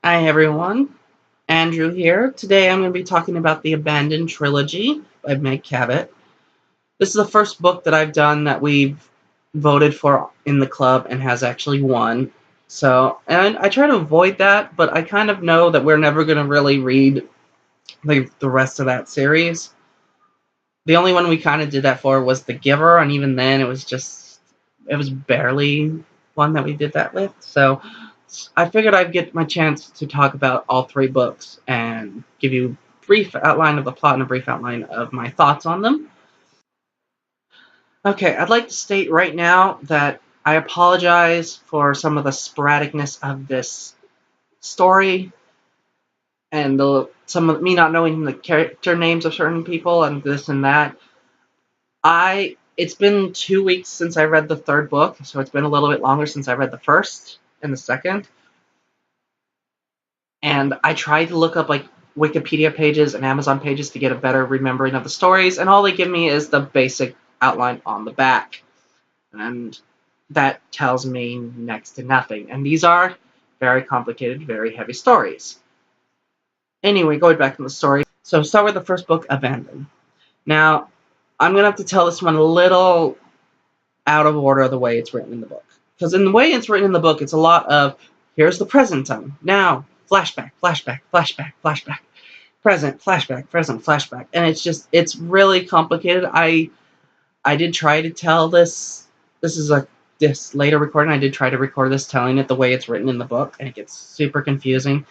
Hi everyone, Andrew here. Today I'm going to be talking about the Abandoned Trilogy by Meg Cabot. This is the first book that I've done that we've voted for in the club and has actually won. And I try to avoid that, but I kind of know that we're never going to really read the rest of that series. The only one we kind of did that for was The Giver, and even then it was barely one that we did that with. So I figured I'd get my chance to talk about all three books and give you a brief outline of the plot and a brief outline of my thoughts on them. Okay, I'd like to state right now that I apologize for some of the sporadicness of this story and some of me not knowing the character names of certain people and this and that. It's been 2 weeks since I read the third book, so it's been a little bit longer since I read the first and the second. And I tried to look up like Wikipedia pages and Amazon pages to get a better remembering of the stories, and all they give me is the basic outline on the back. And that tells me next to nothing. And these are very complicated, very heavy stories. Anyway, going back to the story. So start with the first book, Abandon. Now, I'm going to have to tell this one a little out of order of the way it's written in the book. Because in the way it's written in the book, it's a lot of, here's the present time. Now, flashback, flashback, flashback, flashback. Present, flashback, present, flashback. And it's really complicated. I did try to tell this. This is this later recording. I did try to record this telling it the way it's written in the book, and it gets super confusing,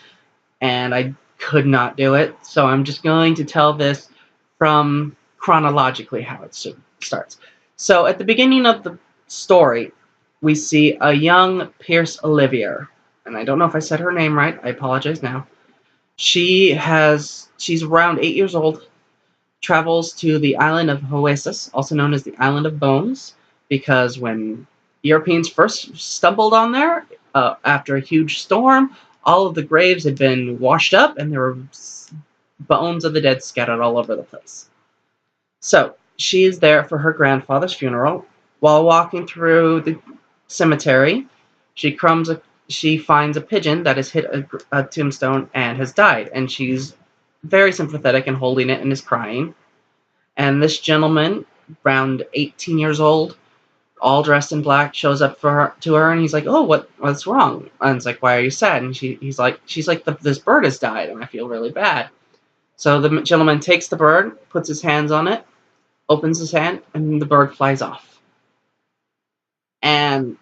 and I could not do it. So I'm just going to tell this from chronologically how it starts. So at the beginning of the story, we see a young Pierce Olivier, and I don't know if I said her name right. I apologize now. She's around 8 years old, travels to the island of Oasis, also known as the Island of Bones, because when Europeans first stumbled on there, after a huge storm, all of the graves had been washed up and there were bones of the dead scattered all over the place. So she is there for her grandfather's funeral. While walking through the cemetery, she she finds a pigeon that has hit a tombstone and has died, and she's very sympathetic and holding it and is crying. And this gentleman, around 18 years old, all dressed in black, shows up to her, and he's like, "Oh, what's wrong?" And it's like, "Why are you sad?" And she's like, "This bird has died, and I feel really bad." So the gentleman takes the bird, puts his hands on it, opens his hand, and the bird flies off. And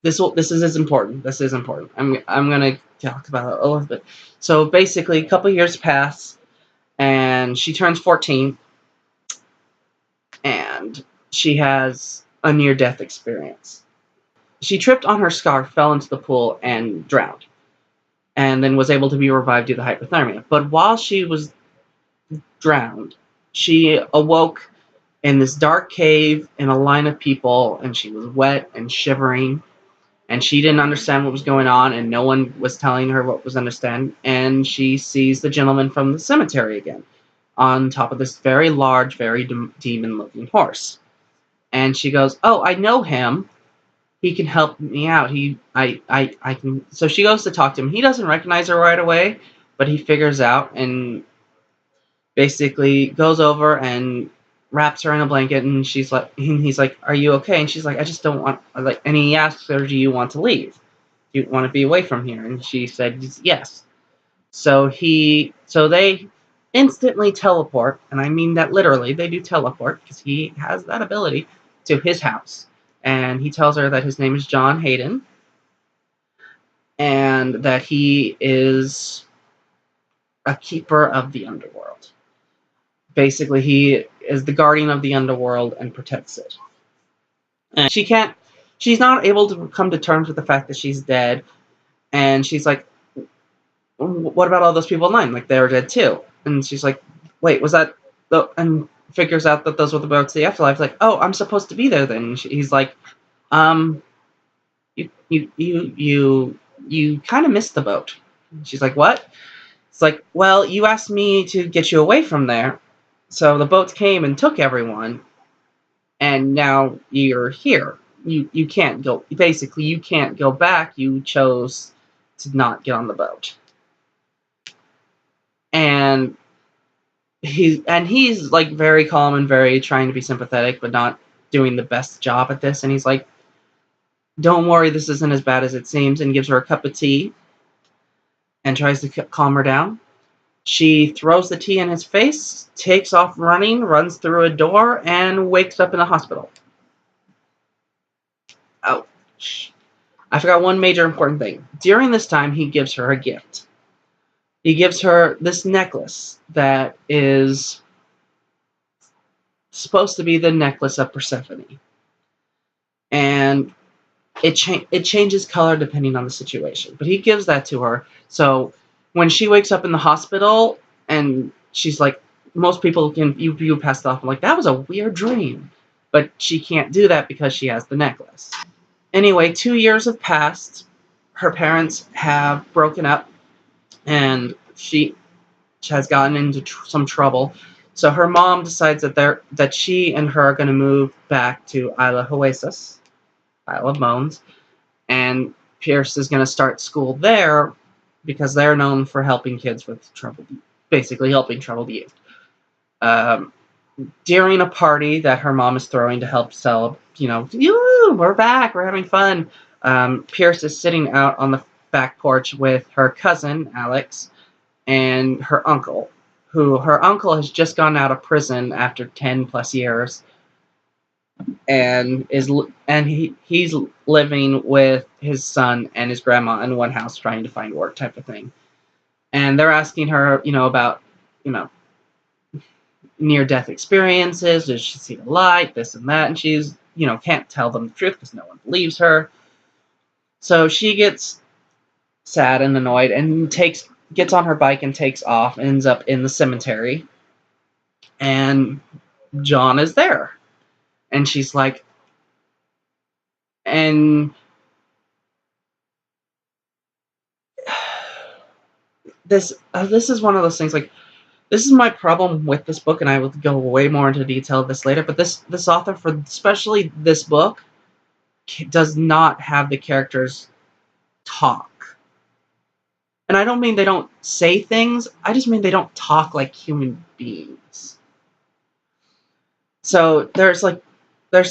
this is important. This is important. I'm gonna talk about it a little bit. So basically, a couple years pass, and she turns 14, and she has a near-death experience. She tripped on her scarf, fell into the pool, and drowned, and then was able to be revived due to hypothermia. But while she was drowned, she awoke in this dark cave in a line of people, and she was wet and shivering, and she didn't understand what was going on, and no one was telling her what was understand. And she sees the gentleman from the cemetery again, on top of this very large, very demon-looking horse. And she goes, "Oh, I know him. He can help me out. I can." So she goes to talk to him. He doesn't recognize her right away, but he figures out and basically goes over and wraps her in a blanket. And he's like, "Are you okay?" And she's like, "I just don't want like." And he asks her, "Do you want to leave? Do you want to be away from here?" And she said, "Yes." So they instantly teleport, and I mean that literally. They do teleport because he has that ability to his house. And he tells her that his name is John Hayden, and that he is a keeper of the underworld. Basically, he is the guardian of the underworld and protects it. And she's not able to come to terms with the fact that she's dead, and she's like, "What about all those people online? Like, they're dead too." And she's like, "Wait, was that the..." And figures out that those were the boats of the afterlife. Like, "Oh, I'm supposed to be there then." And he's like, um, you kind of missed the boat." She's like, "What?" It's like, "Well, you asked me to get you away from there, so the boats came and took everyone, and now you're here. You can't go. Basically, you can't go back. You chose to not get on the boat. And he's like very calm and very trying to be sympathetic, but not doing the best job at this. And he's like, "Don't worry, this isn't as bad as it seems," and gives her a cup of tea and tries to calm her down. She throws the tea in his face, takes off running, runs through a door, and wakes up in the hospital. Ouch. I forgot one major important thing. During this time, he gives her a gift. He gives her this necklace that is supposed to be the necklace of Persephone. And it changes color depending on the situation. But he gives that to her. So when she wakes up in the hospital and she's like, most people can you pass it off and like, that was a weird dream. But she can't do that because she has the necklace. Anyway, 2 years have passed. Her parents have broken up and she has gotten into some trouble. So her mom decides that she and her are going to move back to Isla Oasis, Isle of Bones, and Pierce is going to start school there because they're known for helping kids with troubled, basically helping troubled youth. During a party that her mom is throwing to help celebrate, we're back, we're having fun. Pierce is sitting out on the back porch with her cousin Alex and her uncle, who her uncle has just gotten out of prison after 10 plus years, and he's living with his son and his grandma in one house trying to find work type of thing. And they're asking her, about, near-death experiences. Does she see the light? This and that. And she's, can't tell them the truth because no one believes her. So she gets sad and annoyed and gets on her bike and takes off and ends up in the cemetery. And John is there. And she's like, and this is one of those things, like, this is my problem with this book, and I will go way more into detail of this later, but this author, for especially this book, does not have the characters talk. And I don't mean they don't say things, I just mean they don't talk like human beings. So there's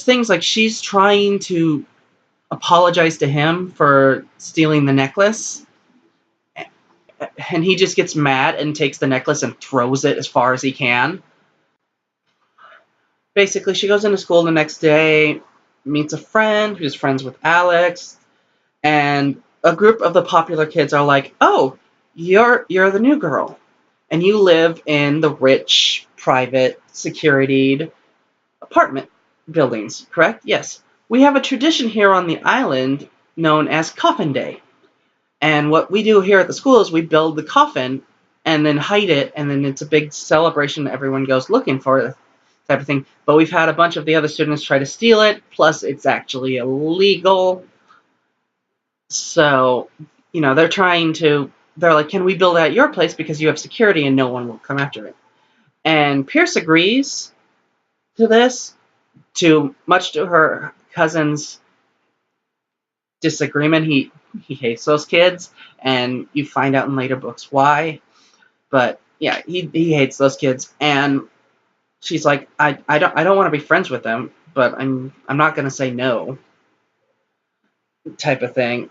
things like she's trying to apologize to him for stealing the necklace, and he just gets mad and takes the necklace and throws it as far as he can. Basically, she goes into school the next day, meets a friend who's friends with Alex, and a group of the popular kids are like, "Oh, you're the new girl, and you live in the rich, private, securityed apartment buildings, correct?" "Yes. We have a tradition here on the island known as Coffin Day. And what we do here at the school is we build the coffin and then hide it, and then it's a big celebration. Everyone goes looking for it, type of thing. But we've had a bunch of the other students try to steal it, plus it's actually illegal. So, they're like, can we build at your place because you have security and no one will come after it?" And Pierce agrees to this, much to her cousin's disagreement. He hates those kids, and you find out in later books why. But yeah, he hates those kids, and she's like, I don't want to be friends with them, but I'm not gonna say no, type of thing.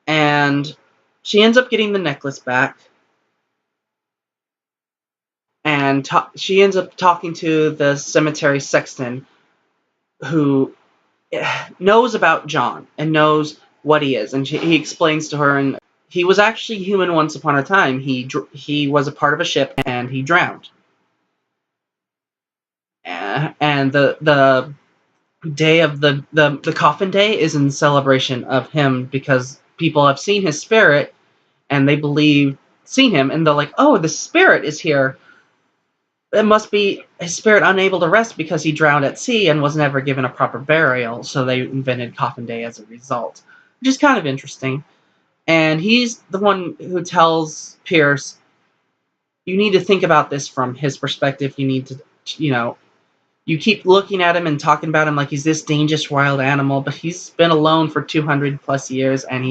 And she ends up getting the necklace back, and she ends up talking to the cemetery sexton, who knows about John and knows what he is, and he explains to her, and he was actually human once upon a time. He was a part of a ship and he drowned. And the day of the coffin day is in celebration of him because people have seen his spirit and they seen him, and they're like, "Oh, the spirit is here. It must be his spirit unable to rest because he drowned at sea and was never given a proper burial." So they invented Coffin Day as a result, which is kind of interesting. And he's the one who tells Pierce, "You need to think about this from his perspective. You need to, you keep looking at him and talking about him like he's this dangerous wild animal, but he's been alone for 200 plus years, and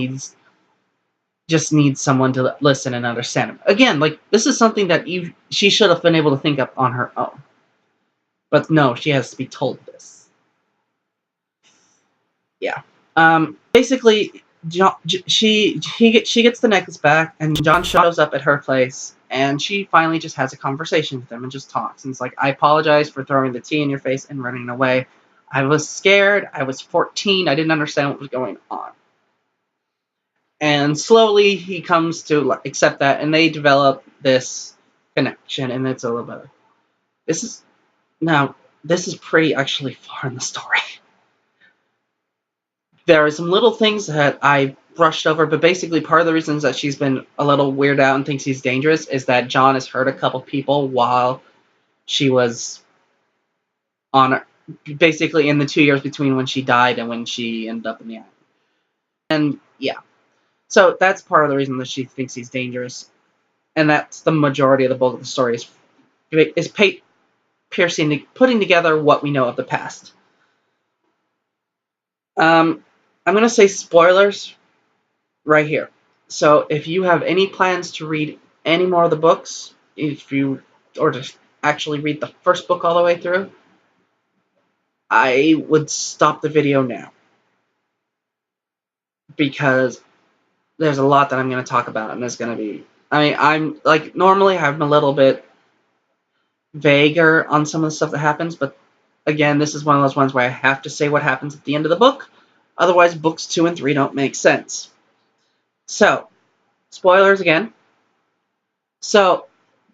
just needs someone to listen and understand him. Again, like, this is something that she should have been able to think up on her own. But no, she has to be told this. Yeah. Basically, she gets the necklace back, and John shows up at her place, and she finally just has a conversation with him and just talks. And it's like, I apologize for throwing the tea in your face and running away. I was scared. I was 14. I didn't understand what was going on. And slowly he comes to accept that, and they develop this connection, and it's a little better. This is pretty actually far in the story. There are some little things that I brushed over, but basically part of the reasons that she's been a little weirded out and thinks he's dangerous is that John has hurt a couple people while she was on, basically in the 2 years between when she died and when she ended up in the island. And yeah. So that's part of the reason that she thinks he's dangerous. And that's the majority of the bulk of the story is putting together what we know of the past. I'm going to say spoilers right here. So if you have any plans to read any more of the books, or to actually read the first book all the way through, I would stop the video now. Because there's a lot that I'm going to talk about, and there's going to be... I'm like, normally I'm a little bit vaguer on some of the stuff that happens, but again, this is one of those ones where I have to say what happens at the end of the book. Otherwise, books 2 and 3 don't make sense. So, spoilers again. So,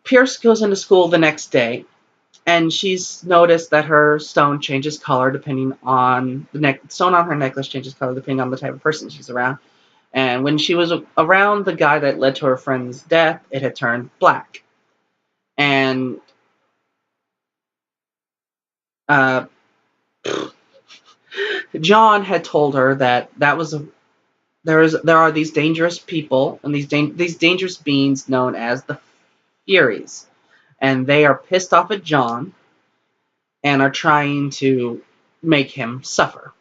Pierce goes into school the next day, and she's noticed that her stone changes color depending on the stone on her necklace changes color depending on the type of person she's around. And when she was around the guy that led to her friend's death, it had turned black. And John had told her that there are these dangerous people and these dangerous beings known as the Furies, and they are pissed off at John and are trying to make him suffer.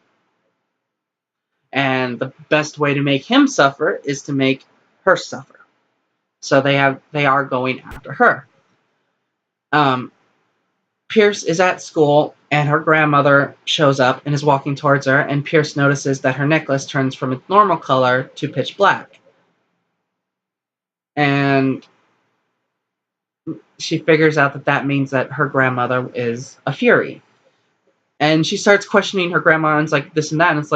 And the best way to make him suffer is to make her suffer. So they are going after her. Pierce is at school, and her grandmother shows up and is walking towards her, and Pierce notices that her necklace turns from its normal color to pitch black. And she figures out that that means that her grandmother is a Fury. And she starts questioning her grandma, and it's like this and that, and it's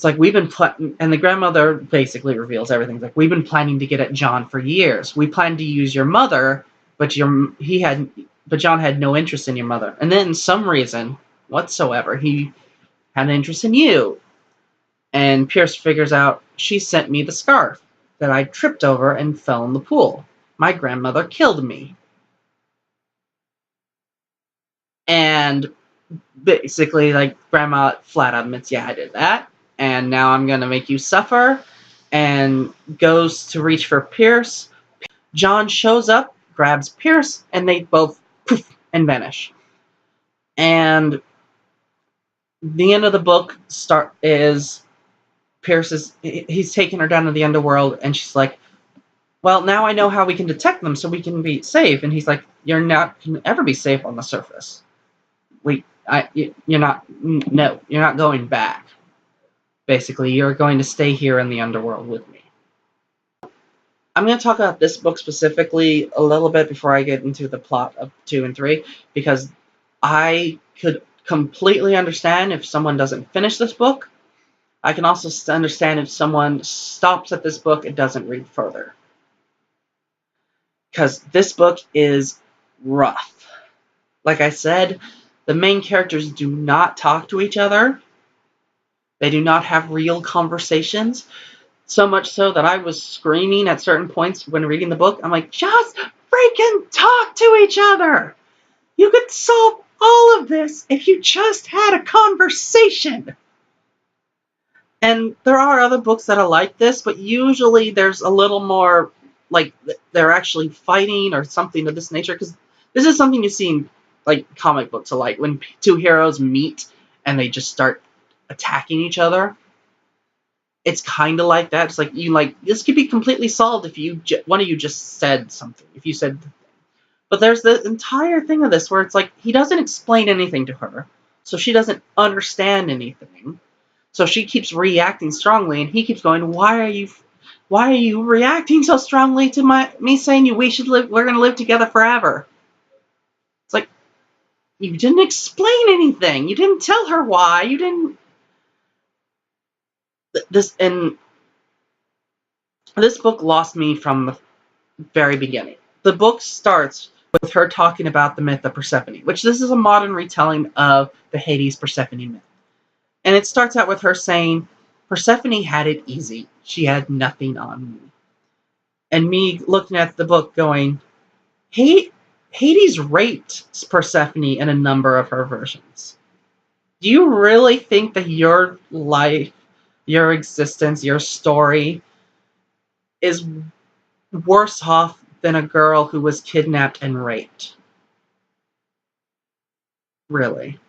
like we've been and the grandmother basically reveals everything. It's like, we've been planning to get at John for years. We planned to use your mother, but John had no interest in your mother. And then, some reason whatsoever, he had an interest in you. And Pierce figures out, she sent me the scarf that I tripped over and fell in the pool. My grandmother killed me. And basically, like, grandma flat out admits, yeah, I did that. And now I'm going to make you suffer. And goes to reach for Pierce. John shows up, grabs Pierce, and they both poof and vanish. And the end of the book is Pierce he's taking her down to the Underworld, and she's like, well, now I know how we can detect them so we can be safe. And he's like, you're not going to ever be safe on the surface. You're not going back. Basically, you're going to stay here in the Underworld with me. I'm going to talk about this book specifically a little bit before I get into the plot of 2 and 3, because I could completely understand if someone doesn't finish this book. I can also understand if someone stops at this book and doesn't read further. Because this book is rough. Like I said, the main characters do not talk to each other. They do not have real conversations. So much so that I was screaming at certain points when reading the book. I'm like, just freaking talk to each other! You could solve all of this if you just had a conversation! And there are other books that are like this, but usually there's a little more, like, they're actually fighting or something of this nature. Because this is something you see in, like, comic books, like when two heroes meet and they just start attacking each other. it's kind of like that. It's like, this could be completely solved if one of you just said something. If you said, but there's the entire thing of this where it's like he doesn't explain anything to her, so she doesn't understand anything. So she keeps reacting strongly, and he keeps going, why are you reacting so strongly to me saying we're gonna live together forever? It's like, you didn't explain anything. You didn't tell her why. You didn't and this book lost me from the very beginning. The book starts with her talking about the myth of Persephone, which this is a modern retelling of the Hades Persephone myth. And it starts out with her saying, Persephone had it easy. She had nothing on me. And me looking at the book going, Hades raped Persephone in a number of her versions. Do you really think that your life, your existence, your story is worse off than a girl who was kidnapped and raped? Really?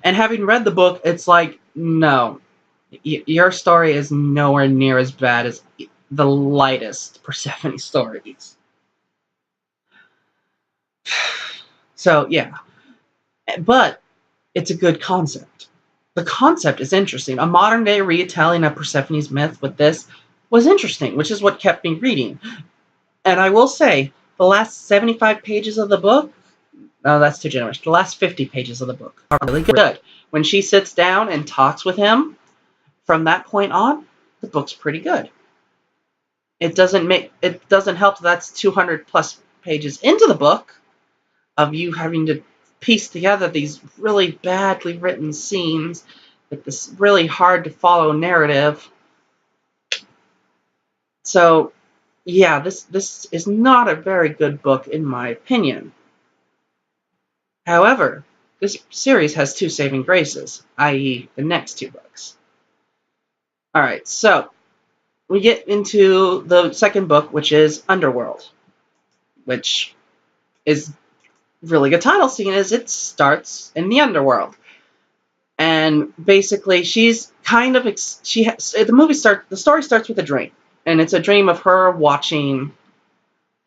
And having read the book, it's like, no. Your story is nowhere near as bad as the lightest Persephone stories. So, yeah. But it's a good concept. The concept is interesting. A modern day retelling of Persephone's myth with this was interesting, which is what kept me reading. And I will say, the last 75 pages of the book, no, that's too generous. The last 50 pages of the book are really good. When she sits down and talks with him, from that point on, the book's pretty good. It doesn't help that that's 200 plus pages into the book of you having to piece together these really badly written scenes with this really hard to follow narrative. So, yeah, this is not a very good book in my opinion. However, this series has two saving graces, i.e. the next two books. Alright, so we get into the second book, which is Underworld, which is really good title, seeing as it starts in the underworld. And basically, she's kind of the story starts with a dream, and it's a dream of her watching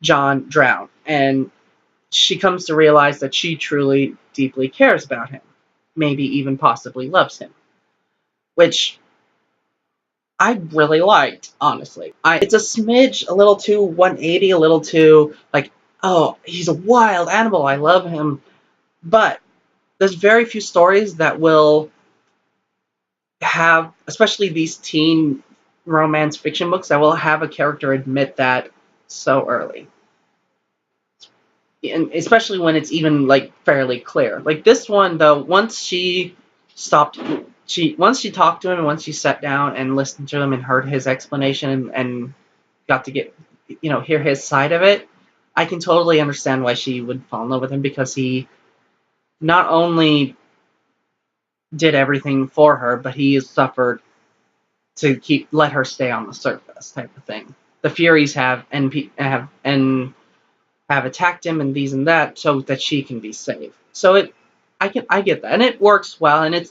John drown, and she comes to realize that she truly, deeply cares about him, maybe even possibly loves him, which I really liked, honestly. It's a smidge, a little too 180, a little too like, oh, he's a wild animal, I love him, but there's very few stories that will have, especially these teen romance fiction books, that will have a character admit that so early. And especially when it's even like fairly clear. Like this one though, once she talked to him, and once she sat down and listened to him and heard his explanation and got to get, hear his side of it, I can totally understand why she would fall in love with him, because he not only did everything for her, but he has suffered to let her stay on the surface, type of thing. The Furies have attacked him and these and that, so that she can be saved. So I get that, and it works well, and it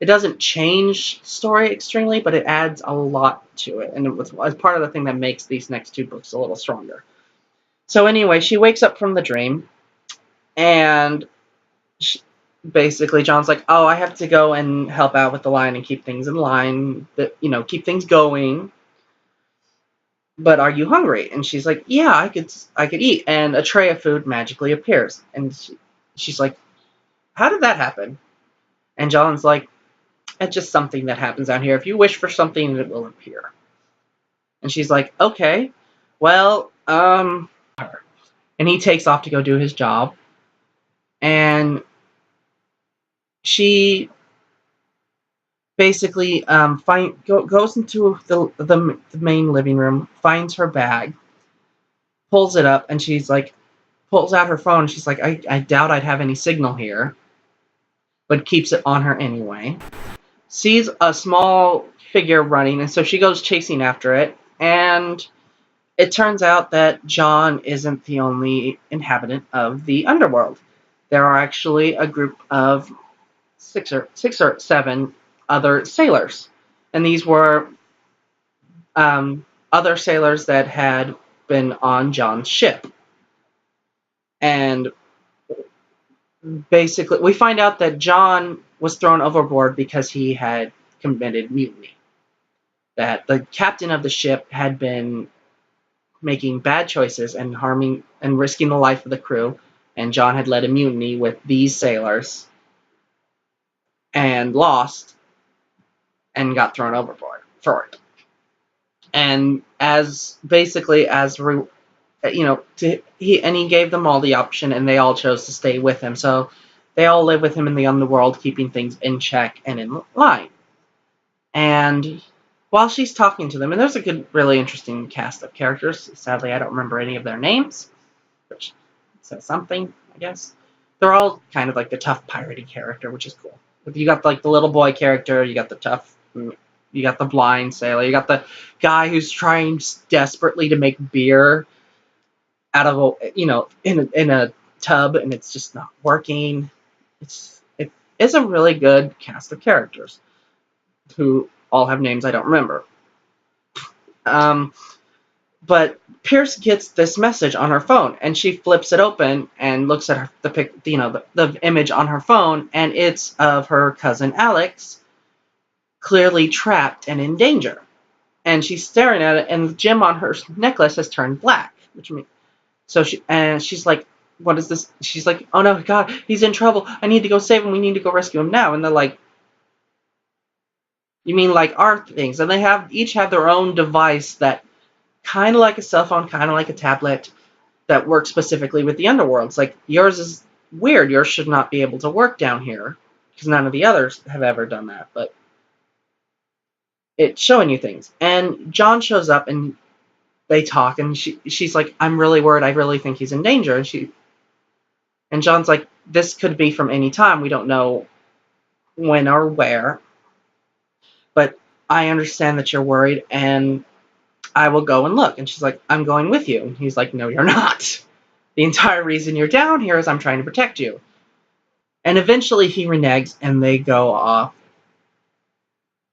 doesn't change story extremely, but it adds a lot to it, and it's part of the thing that makes these next two books a little stronger. So anyway, she wakes up from the dream, and basically John's like, oh, I have to go and help out with the line and keep things in line, keep things going. But are you hungry? And she's like, yeah, I could eat. And a tray of food magically appears. And she's like, how did that happen? And John's like, it's just something that happens out here. If you wish for something, it will appear. And she's like, okay, well, and he takes off to go do his job. And she basically goes into the main living room, finds her bag, pulls it up, and she's like, pulls out her phone. She's like, I doubt I'd have any signal here, but keeps it on her anyway. Sees a small figure running, and so she goes chasing after it, and it turns out that John isn't the only inhabitant of the underworld. There are actually a group of six or seven other sailors. And these were other sailors that had been on John's ship. And basically, we find out that John was thrown overboard because he had committed mutiny. That the captain of the ship had been making bad choices and harming and risking the life of the crew, and John had led a mutiny with these sailors and lost and got thrown overboard for it. And as basically as he gave them all the option, and they all chose to stay with him. So they all live with him in the underworld, keeping things in check and in line. And while she's talking to them, and there's a good, really interesting cast of characters. Sadly, I don't remember any of their names, which says something, I guess. They're all kind of like the tough piratey character, which is cool. You got like the little boy character, you got the tough, you got the blind sailor, you got the guy who's trying desperately to make beer out of in a tub, and it's just not working. It is a really good cast of characters who all have names I don't remember. But Pierce gets this message on her phone, and she flips it open and looks at the image on her phone, and it's of her cousin Alex, clearly trapped and in danger. And she's staring at it, and the gem on her necklace has turned black, she's like, "What is this?" She's like, "Oh no, God, he's in trouble. I need to go save him. We need to go rescue him now." And they're like, "You mean like our things?" And they each have their own device that kind of like a cell phone, kind of like a tablet, that works specifically with the underworld. It's like, yours is weird. Yours should not be able to work down here, because none of the others have ever done that. But it's showing you things. And John shows up, and they talk, and she's like, "I'm really worried. I really think he's in danger." And John's like, "This could be from any time. We don't know when or where. But I understand that you're worried, and I will go and look." And she's like, "I'm going with you." And he's like, "No, you're not. The entire reason you're down here is I'm trying to protect you." And eventually he reneges, and they go off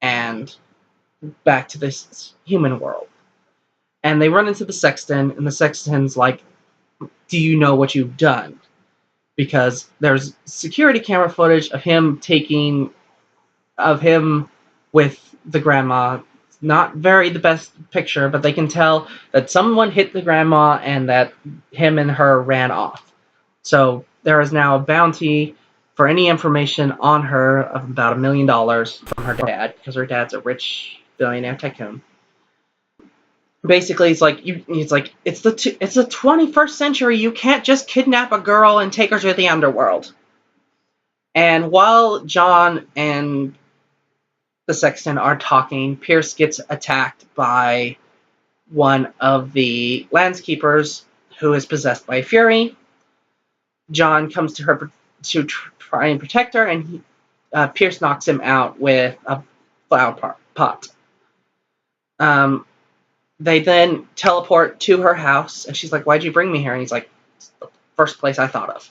and back to this human world. And they run into the sexton, and the sexton's like, "Do you know what you've done?" Because there's security camera footage of him with the grandma. Not very the best picture, but they can tell that someone hit the grandma and that him and her ran off. So there is now a bounty for any information on her of about $1 million from her dad, because her dad's a rich billionaire tycoon. Basically, it's the 21st century. You can't just kidnap a girl and take her to the underworld. And while John and the sexton are talking, Pierce gets attacked by one of the landskeepers who is possessed by fury. John comes to her to try and protect her, and Pierce knocks him out with a flower pot. They then teleport to her house, and she's like, "Why'd you bring me here?" And he's like, "It's the first place I thought of."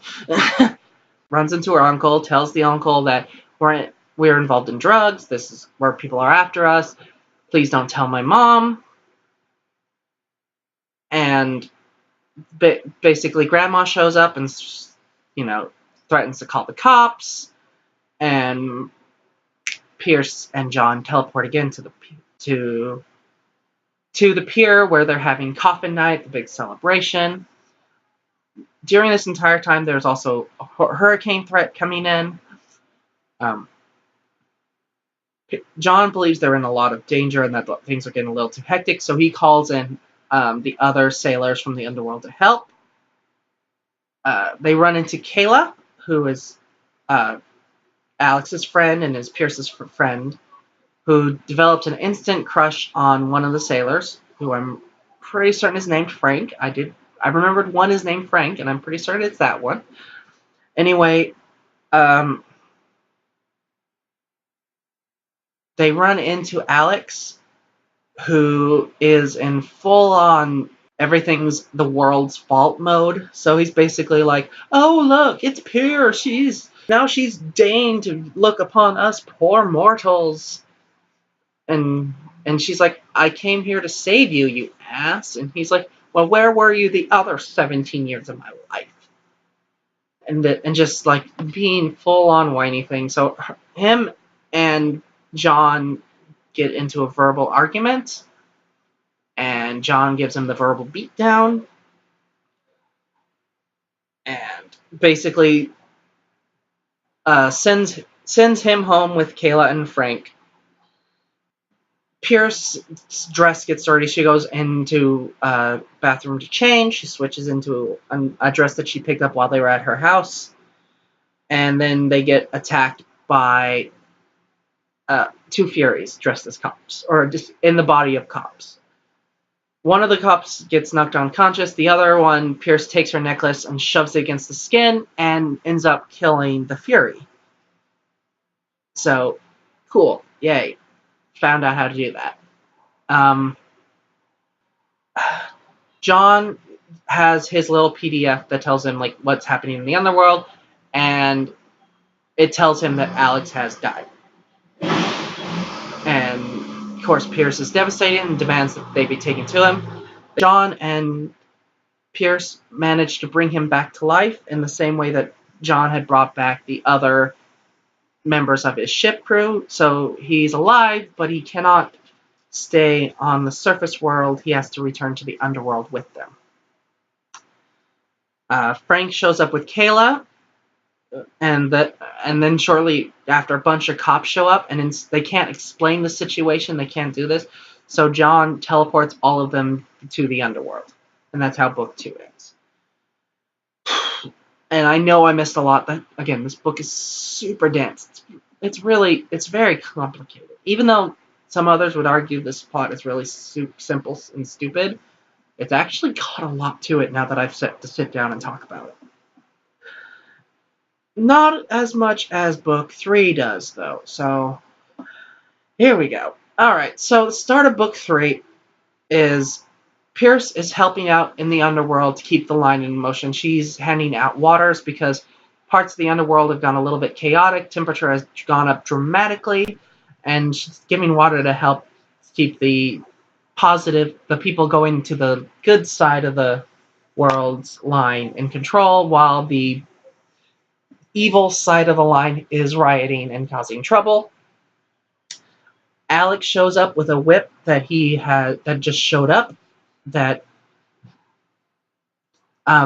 Runs into her uncle, tells the uncle that we're involved in drugs. This is where people are after us. Please don't tell my mom. And basically, Grandma shows up and, threatens to call the cops. And Pierce and John teleport again to the pier where they're having coffin night, the big celebration. During this entire time, there's also a hurricane threat coming in. John believes they're in a lot of danger and that things are getting a little too hectic, so he calls in the other sailors from the underworld to help. They run into Kayla, who is Alex's friend and is Pierce's friend, who developed an instant crush on one of the sailors, who I'm pretty certain is named Frank. I remembered one is named Frank, and I'm pretty certain it's that one. Anyway, they run into Alex, who is in full-on everything's the world's fault mode. So he's basically like, "Oh, look, it's Pierce. Now she's deigned to look upon us poor mortals. And she's like, I came here to save you, you ass. And he's like, well, where were you the other 17 years of my life? And just like being full on whiny thing. So him and John get into a verbal argument, and John gives him the verbal beatdown, and basically sends him home with Kayla and Frank. Pierce's dress gets dirty. She goes into a bathroom to change. She switches into a dress that she picked up while they were at her house. And then they get attacked by two Furies dressed as cops, or just in the body of cops. One of the cops gets knocked unconscious. The other one, Pierce takes her necklace and shoves it against the skin and ends up killing the Fury. So, cool. Yay. Found out how to do that. John has his little PDF that tells him like what's happening in the underworld, and it tells him that Alex has died. And of course, Pierce is devastated and demands that they be taken to him. John and Pierce managed to bring him back to life in the same way that John had brought back the other members of his ship crew. So he's alive, but he cannot stay on the surface world. He has to return to the underworld with them. Frank shows up with Kayla, and then shortly after, a bunch of cops show up, and they can't explain the situation. They can't do this, so John teleports all of them to the underworld, and that's how book 2 ends. And I know I missed a lot. But again, this book is super dense. It's very complicated. Even though some others would argue this plot is really simple and stupid, it's actually got a lot to it now that I've set to sit down and talk about it. Not as much as book 3 does, though. So, here we go. Alright, so the start of book 3 is Pierce is helping out in the underworld to keep the line in motion. She's handing out waters because parts of the underworld have gone a little bit chaotic. Temperature has gone up dramatically, and she's giving water to help keep the people going to the good side of the world's line in control, while the evil side of the line is rioting and causing trouble. Alex shows up with a whip that just showed up, that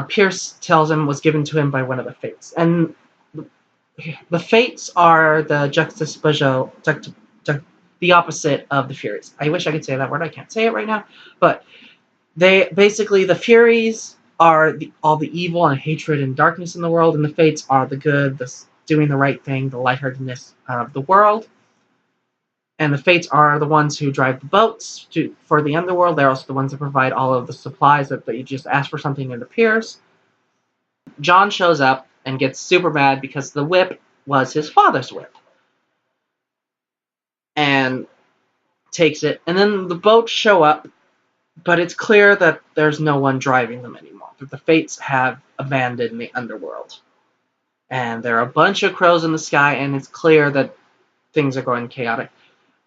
Pierce tells him was given to him by one of the Fates. And the Fates are the the opposite of the Furies. I wish I could say that word. I can't say it right now. But the Furies are all the evil and hatred and darkness in the world, and the Fates are the good, doing the right thing, the lightheartedness of the world. And the Fates are the ones who drive the boats for the underworld. They're also the ones that provide all of the supplies that you just ask for something and it appears. John shows up and gets super mad because the whip was his father's whip. And takes it. And then the boats show up, but it's clear that there's no one driving them anymore. That the Fates have abandoned the underworld. And there are a bunch of crows in the sky, and it's clear that things are going chaotic.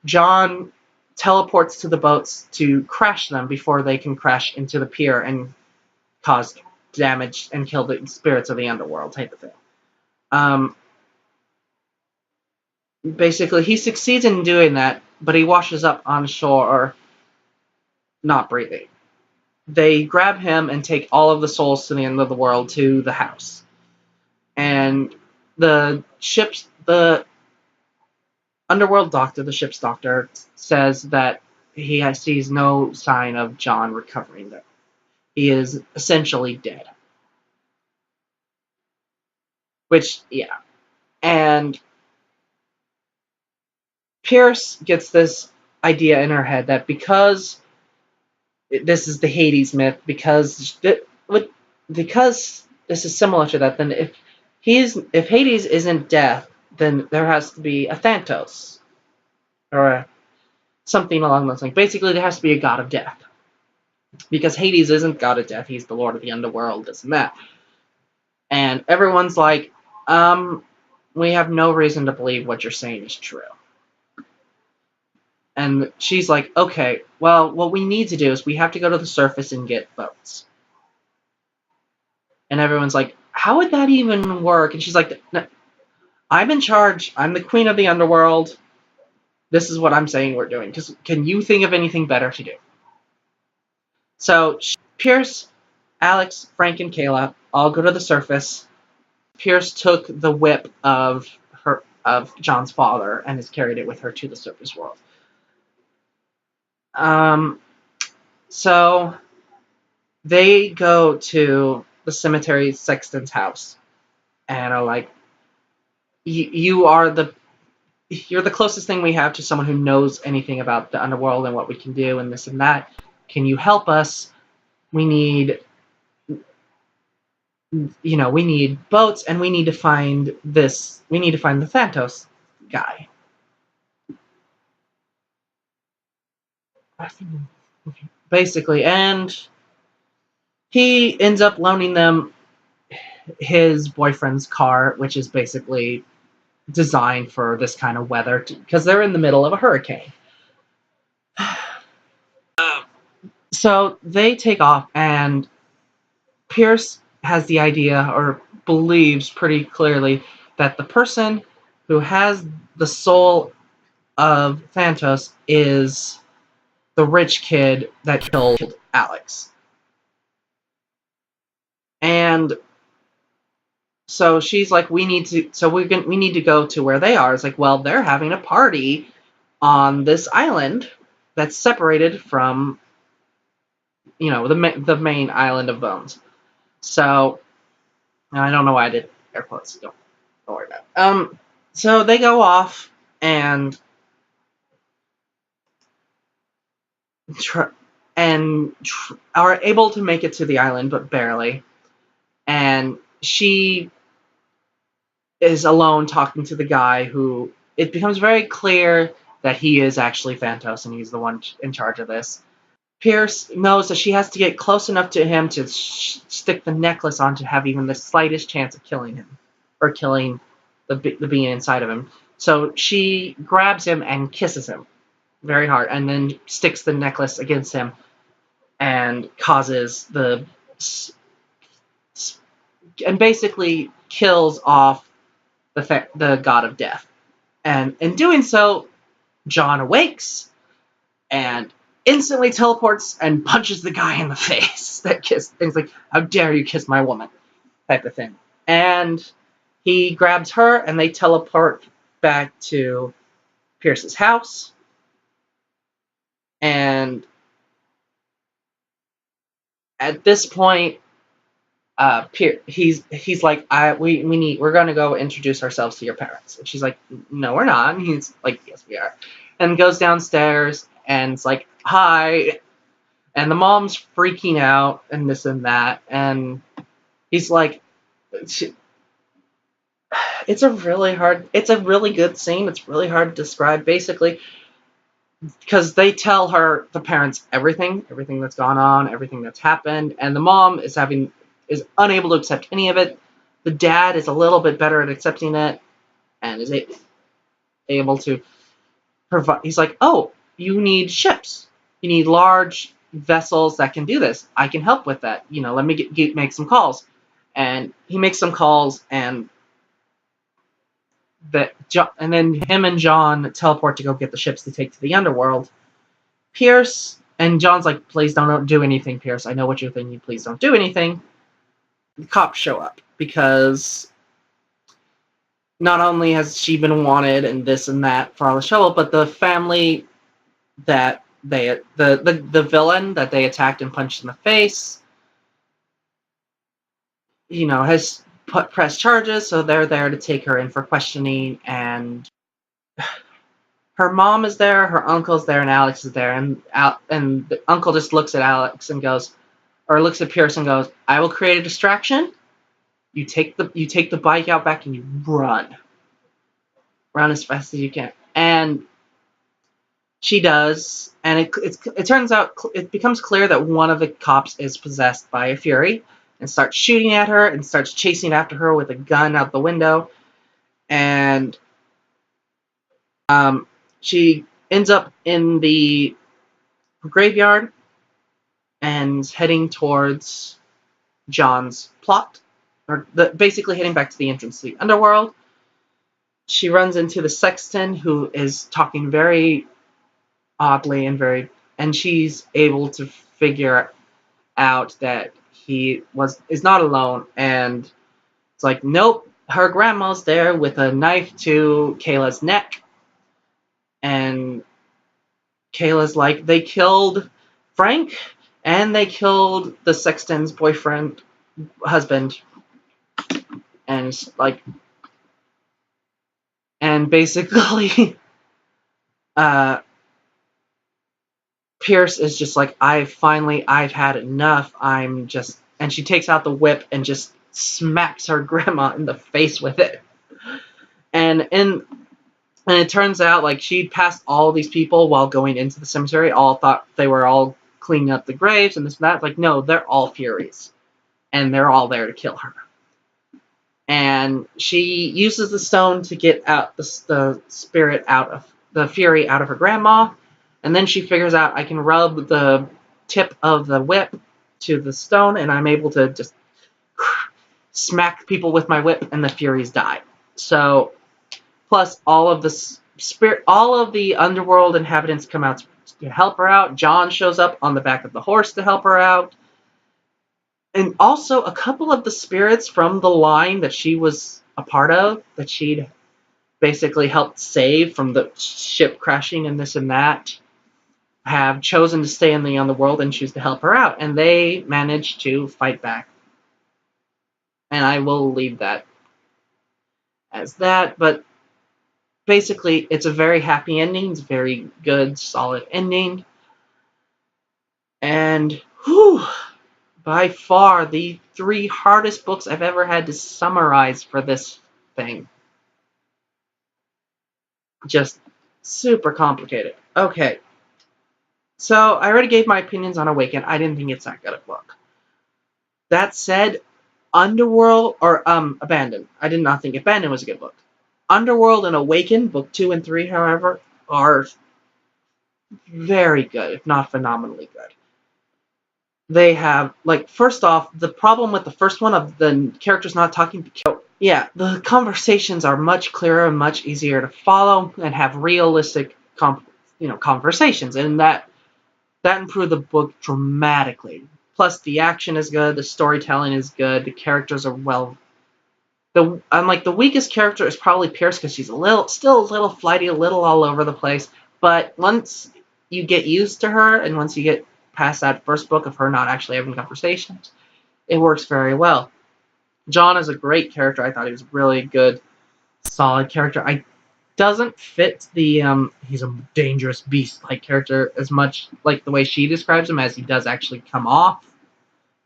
John teleports to the boats to crash them before they can crash into the pier and cause damage and kill the spirits of the underworld type of thing. Basically, he succeeds in doing that, but he washes up on shore, not breathing. They grab him and take all of the souls to the end of the world to the house. And the Underworld doctor, the ship's doctor, says that he sees no sign of John recovering there. He is essentially dead. Which, yeah. And Pierce gets this idea in her head that because this is the Hades myth, because this is similar to that, then if Hades isn't death, then there has to be a Thanatos, or something along those lines. Basically, there has to be a god of death. Because Hades isn't god of death, he's the lord of the underworld, this and that. And everyone's like, we have no reason to believe what you're saying is true. And she's like, okay, well, what we need to do is we have to go to the surface and get boats. And everyone's like, how would that even work? And she's like, no, I'm in charge. I'm the queen of the underworld. This is what I'm saying we're doing. Can you think of anything better to do? So Pierce, Alex, Frank, and Kayla all go to the surface. Pierce took the whip of John's father and has carried it with her to the surface world. So they go to the cemetery sexton's house and are like, you're the closest thing we have to someone who knows anything about the underworld and what we can do and this and that. Can you help us? We need boats, and we need to find this. We need to find the Thantos guy. Basically, and he ends up loaning them his boyfriend's car, which is basically designed for this kind of weather because they're in the middle of a hurricane. So they take off, and Pierce has the idea, or believes pretty clearly, that the person who has the soul of Thantos is the rich kid that killed Alex. And so she's like, we need to go to where they are. It's like, well, they're having a party on this island that's separated from, the main island of Bones. So, I don't know why I did air quotes. Don't worry about it. So they go off and are able to make it to the island, but barely. And she is alone talking to the guy who, it becomes very clear that he is actually Thantos and he's the one in charge of this. Pierce knows that she has to get close enough to him to stick the necklace on to have even the slightest chance of killing him, or killing the being inside of him. So she grabs him and kisses him very hard, and then sticks the necklace against him and causes and basically kills off the god of death. And in doing so, John awakes and instantly teleports and punches the guy in the face that kissed. Things like, how dare you kiss my woman, type of thing. And he grabs her and they teleport back to Pierce's house. And at this point, he's like, we're gonna go introduce ourselves to your parents. And she's like, no, we're not. And he's like, yes, we are. And goes downstairs and it's like, hi. And the mom's freaking out and this and that. And he's like, it's a really good scene. It's really hard to describe, basically, because they tell the parents everything that's gone on, everything that's happened, and the mom is unable to accept any of it. The dad is a little bit better at accepting it, and is able to provide. He's like, oh, you need ships. You need large vessels that can do this. I can help with that. Let me make some calls. And he makes some calls, and then him and John teleport to go get the ships to take to the underworld. Pierce and John's like, please don't do anything, Pierce. I know what you're thinking. Please don't do anything. The cops show up because not only has she been wanted and this and that for all the trouble, but the family that the villain that they attacked and punched in the face, has pressed charges, so they're there to take her in for questioning. And her mom is there, her uncle's there, and Alex is there. And the uncle just looks at Alex and looks at Pierce and goes, I will create a distraction. You take the bike out back and you run as fast as you can. And she does, and it turns out, it becomes clear that one of the cops is possessed by a fury and starts shooting at her and starts chasing after her with a gun out the window. and she ends up in the graveyard and heading towards John's plot, or basically heading back to the entrance to the Underworld. She runs into the sexton, who is talking very oddly and she's able to figure out that he is not alone, and it's like, nope, her grandma's there with a knife to Kayla's neck, and Kayla's like, they killed Frank, and they killed the sexton's husband, and it's like, and basically, uh, Pierce is just like, I've had enough. And she takes out the whip and just smacks her grandma in the face with it. And it turns out, like, she'd passed all these people while going into the cemetery, all thought they were all cleaning up the graves and this and that. Like, no, they're all Furies. And they're all there to kill her. And she uses the stone to get out the spirit out of the Fury out of her grandma. And then she figures out, I can rub the tip of the whip to the stone, and I'm able to just smack people with my whip, and the Furies die. So, plus all of the Underworld inhabitants come out to help her out. John shows up on the back of the horse to help her out. And also, a couple of the spirits from the line that she was a part of, that she'd basically helped save from the ship crashing and this and that, have chosen to stay in the Underworld and choose to help her out. And they managed to fight back. And I will leave that as that. But basically, it's a very happy ending. It's a very good, solid ending. And, whew, by far the 3 hardest books I've ever had to summarize for this thing. Just super complicated. Okay. So, I already gave my opinions on Awaken. I didn't think it's that good a book. That said, Underworld, or Abandon. I did not think Abandon was a good book. Underworld and Awaken, book 2 and 3, however, are very good, if not phenomenally good. They have, like, first off, the problem with the first one of the characters not talking, yeah, the conversations are much clearer and much easier to follow and have realistic conversations, and that improved the book dramatically. Plus, the action is good, the storytelling is good, the characters are well. The weakest character is probably Pierce, because she's still a little flighty, a little all over the place. But once you get used to her, and once you get past that first book of her not actually having conversations, it works very well. John is a great character. I thought he was a really good, solid character. Doesn't fit the he's a dangerous beast-like character as much like the way she describes him as he does actually come off.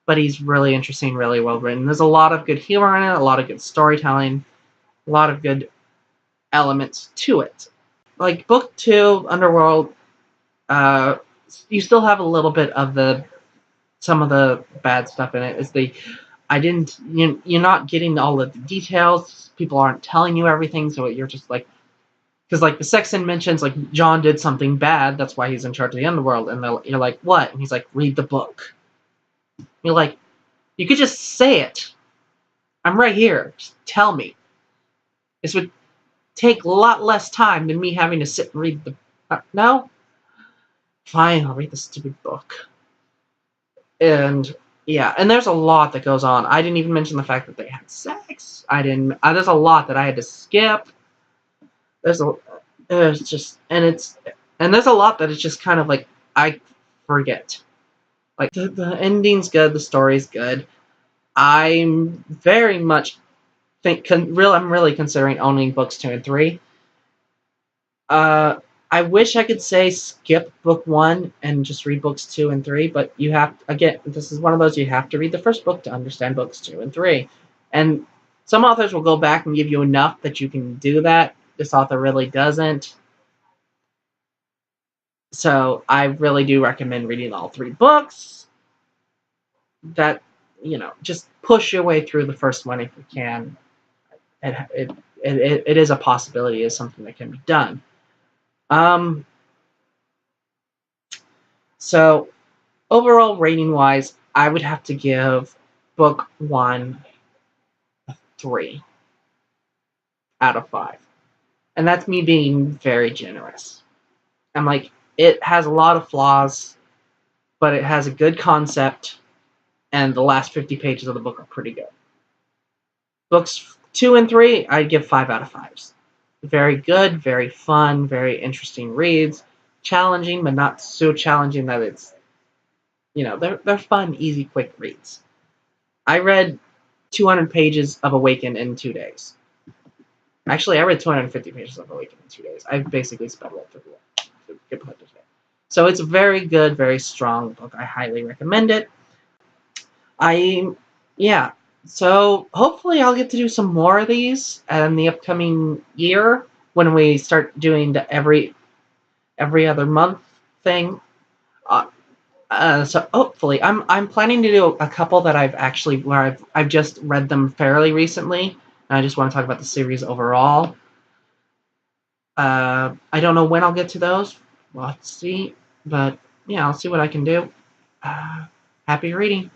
But he's really interesting, really well written. There's a lot of good humor in it, a lot of good storytelling, a lot of good elements to it. Like book 2, Underworld, you still have a little bit of some of the bad stuff in it. You're not getting all of the details. People aren't telling you everything, so you're just like, because like the sexton mentions like John did something bad, that's why he's in charge of the Underworld, and you're like, what? And he's like, read the book. You're like, you could just say it. I'm right here. Just tell me. This would take a lot less time than me having to sit and read the... no? Fine, I'll read the stupid book. And, yeah, and there's a lot that goes on. I didn't even mention the fact that they had sex. There's a lot that I had to skip. There's a lot that is just kind of like, I forget. Like, the ending's good, the story's good. I'm very much I'm really considering owning books 2 and 3. I wish I could say skip book 1 and just read books 2 and 3, but you have, again, this is one of those, you have to read the first book to understand books 2 and 3. And some authors will go back and give you enough that you can do that. This author really doesn't. So I really do recommend reading all 3 books. That, just push your way through the first one if you can. it is a possibility. It is something that can be done. So overall rating wise, I would have to give book 1 a 3 out of 5. And that's me being very generous. I'm like, it has a lot of flaws, but it has a good concept, and the last 50 pages of the book are pretty good. Books 2 and 3, I'd give 5 out of 5s. Very good, very fun, very interesting reads. Challenging, but not so challenging that it's, they're fun, easy, quick reads. I read 200 pages of Awaken in 2 days. Actually, I read 250 pages of Awaken in 2 days. I basically sped it up to get put today. So it's a very good, very strong book. I highly recommend it. Yeah. So hopefully I'll get to do some more of these in the upcoming year when we start doing the every other month thing. So hopefully I'm planning to do a couple that I've just read them fairly recently, and I just want to talk about the series overall. I don't know when I'll get to those. We'll have to see, but yeah, I'll see what I can do. Happy reading.